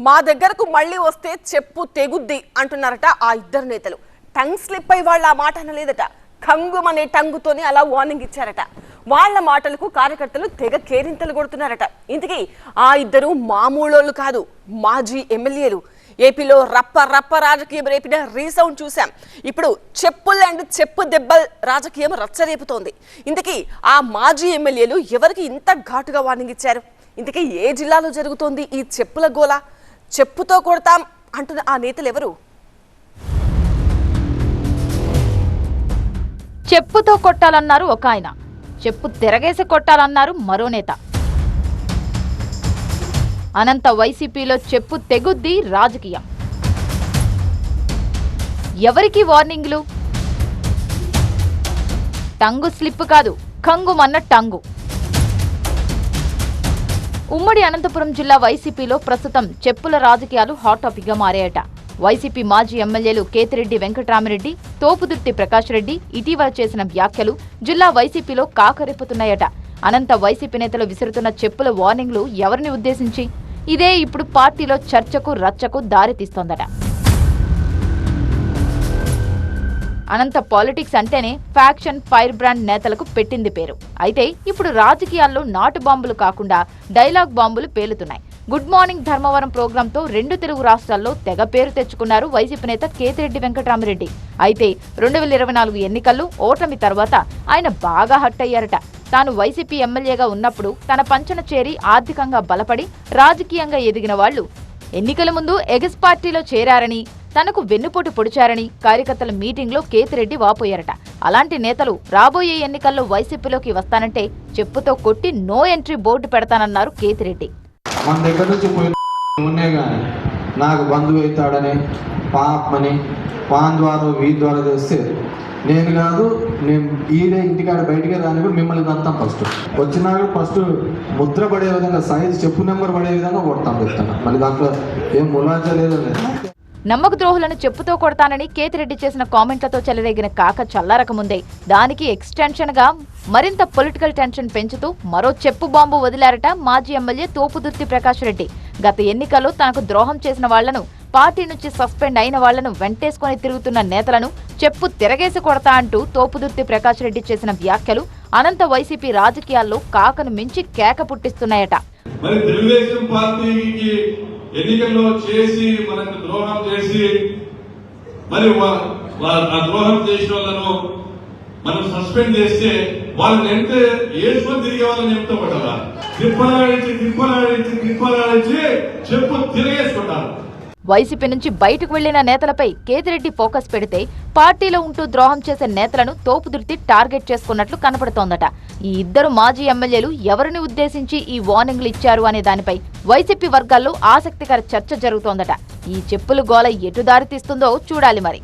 మా దగ్గరకు మళ్ళీ వస్తే చెప్పు తెగుద్ది అంటున్నారట ఆ ఇద్దరు నేతలు. టంగ్ స్లిప్ అయి వాళ్ళ ఆ మాట అనలేదట. కంగుమనే టంగుతోనే అలా వార్నింగ్ ఇచ్చారట. వాళ్ళ మాటలకు కార్యకర్తలు తెగ కేరింతలు కొడుతున్నారట. ఇంతకీ ఆ ఇద్దరు మామూలోళ్ళు కాదు, మాజీ ఎమ్మెల్యేలు. ఏపీలో రప్ప రప్ప రాజకీయం రేపిన రీసౌండ్ చూసాం. ఇప్పుడు చెప్పులు అండ్ చెప్పు దెబ్బల రాజకీయం రచ్చరేపుతోంది. ఇంతకీ ఆ మాజీ ఎమ్మెల్యేలు ఎవరికి ఇంత ఘాటుగా వార్నింగ్ ఇచ్చారు? ఇంతకీ ఏ జిల్లాలో జరుగుతోంది ఈ చెప్పుల గోల? చెప్పుతో కొడతాం అంటున్న ఆ నేతలు ఎవరు? చెప్పుతో కొట్టాలన్నారు ఒక ఆయన, చెప్పు తిరగేసి కొట్టాలన్నారు మరో నేత. అనంత వైసీపీలో చెప్పు తెగుద్ది రాజకీయం. ఎవరికి వార్నింగ్లు? టంగు స్లిప్ కాదు, కంగుమన్న టంగు. ఉమ్మడి అనంతపురం జిల్లా వైసీపీలో ప్రస్తుతం చెప్పుల రాజకీయాలు హాట్ టాపిక్ గా మారాయట. వైసీపీ మాజీ ఎమ్మెల్యేలు కేతిరెడ్డి వెంకటరామిరెడ్డి, తోపుదుర్తి ప్రకాష్ రెడ్డి ఇటీవల చేసిన వ్యాఖ్యలు జిల్లా వైసీపీలో కాకరేపుతున్నాయట. అనంత వైసీపీ నేతలు విసురుతున్న చెప్పుల వార్నింగ్లు ఎవరిని ఉద్దేశించి? ఇదే ఇప్పుడు పార్టీలో చర్చకు రచ్చకు దారితీస్తోందట. అనంత పాలిటిక్స్ అంటేనే ఫ్యాక్షన్ ఫైర్ బ్రాండ్ నేతలకు పెట్టింది పేరు. అయితే ఇప్పుడు రాజకీయాల్లో నాటు బాంబులు కాకుండా డైలాగ్ బాంబులు పేలుతున్నాయి. గుడ్ మార్నింగ్ ధర్మవరం ప్రోగ్రాంతో 2 తెలుగు రాష్ట్రాల్లో తెగ పేరు తెచ్చుకున్నారు వైసీపీ నేత కేతిరెడ్డి వెంకటరామిరెడ్డి. అయితే 2024 ఎన్నికల్లో ఓటమి తర్వాత ఆయన బాగా హట్ అయ్యారట. తాను వైసీపీ ఎమ్మెల్యేగా ఉన్నప్పుడు తన పంచన చేరి ఆర్థికంగా బలపడి రాజకీయంగా ఎదిగిన వాళ్లు ఎన్నికల ముందు ఎగస్ పార్టీలో చేరారని, తనకు వెన్నుపోటు పొడిచారని కార్యకర్తల మీటింగ్లో కేతిరెడ్డి వాపోయారట. అలాంటి నేతలు రాబోయే ఎన్నికల్లో వైసీపీలోకి వస్తానంటే చెప్పుతో కొట్టి నో ఎంట్రీ బోర్డు పెడతానన్నారు కేతిరెడ్డి. మన దగ్గర నుంచి పోయినే కానీ నాకు బంధువు అవుతాడని పాపమని పాన్ ద్వారా వీ ద్వారా తెస్తే నేను కాదు, నేను ఈడే ఇంటికాడ బయటికి రాని కూడా మిమ్మల్ని అంతాం. వచ్చినాక ఫస్ట్ ముద్ర పడే విధంగా సైజ్ చెప్పు నెంబర్ పడే విధంగా కొడతాం చెప్తాను. మళ్ళీ దాంట్లో ఏం ములాంచలేదు. నమ్మక ద్రోహులను చెప్పుతో కొడతానని కేతిరెడ్డి చేసిన కామెంట్లతో చెలరేగిన కాక చల్లారక ముందే దానికి ఎక్స్టెన్షన్ గా మరింత పొలిటికల్ టెన్షన్ పెంచుతూ మరో చెప్పు బాంబు వదిలారట మాజీ ఎమ్మెల్యే తోపుదుర్తి ప్రకాష్ రెడ్డి. గత ఎన్నికల్లో తనకు ద్రోహం చేసిన వాళ్లను, పార్టీ నుంచి సస్పెండ్ అయిన వాళ్లను వెంటేసుకుని తిరుగుతున్న నేతలను చెప్పు తిరగేసి కొడతా అంటూ తోపుదుర్తి ప్రకాష్ రెడ్డి చేసిన వ్యాఖ్యలు అనంత వైసీపీ రాజకీయాల్లో కాకను మించి కేక పుట్టిస్తున్నాయట. ఎన్నికల్లో చేసి మనకు ద్రోహం చేసి మరి ఆ ద్రోహం చేసిన వాళ్ళను మనం సస్పెండ్ చేస్తే వాళ్ళని ఎంత ఏసుకొని తిరిగే వాళ్ళని చెప్తా పడ్డా తిప్పలాడించి చెప్పు తిరిగేసుకుంటారు. వైసీపీ నుంచి బయటకు వెళ్లిన నేతలపై కేతిరెడ్డి ఫోకస్ పెడితే పార్టీలో ఉంటూ ద్రోహం చేసే నేతలను తోపుదుర్తి టార్గెట్ చేసుకున్నట్లు కనపడుతోందట. ఈ ఇద్దరు మాజీ ఎమ్మెల్యేలు ఎవరిని ఉద్దేశించి ఈ వార్నింగ్లు ఇచ్చారు అనే దానిపై వైసీపీ వర్గాల్లో ఆసక్తికర చర్చ జరుగుతోందట. ఈ చెప్పులు గోల ఎటు దారి తీస్తుందో చూడాలి మరి.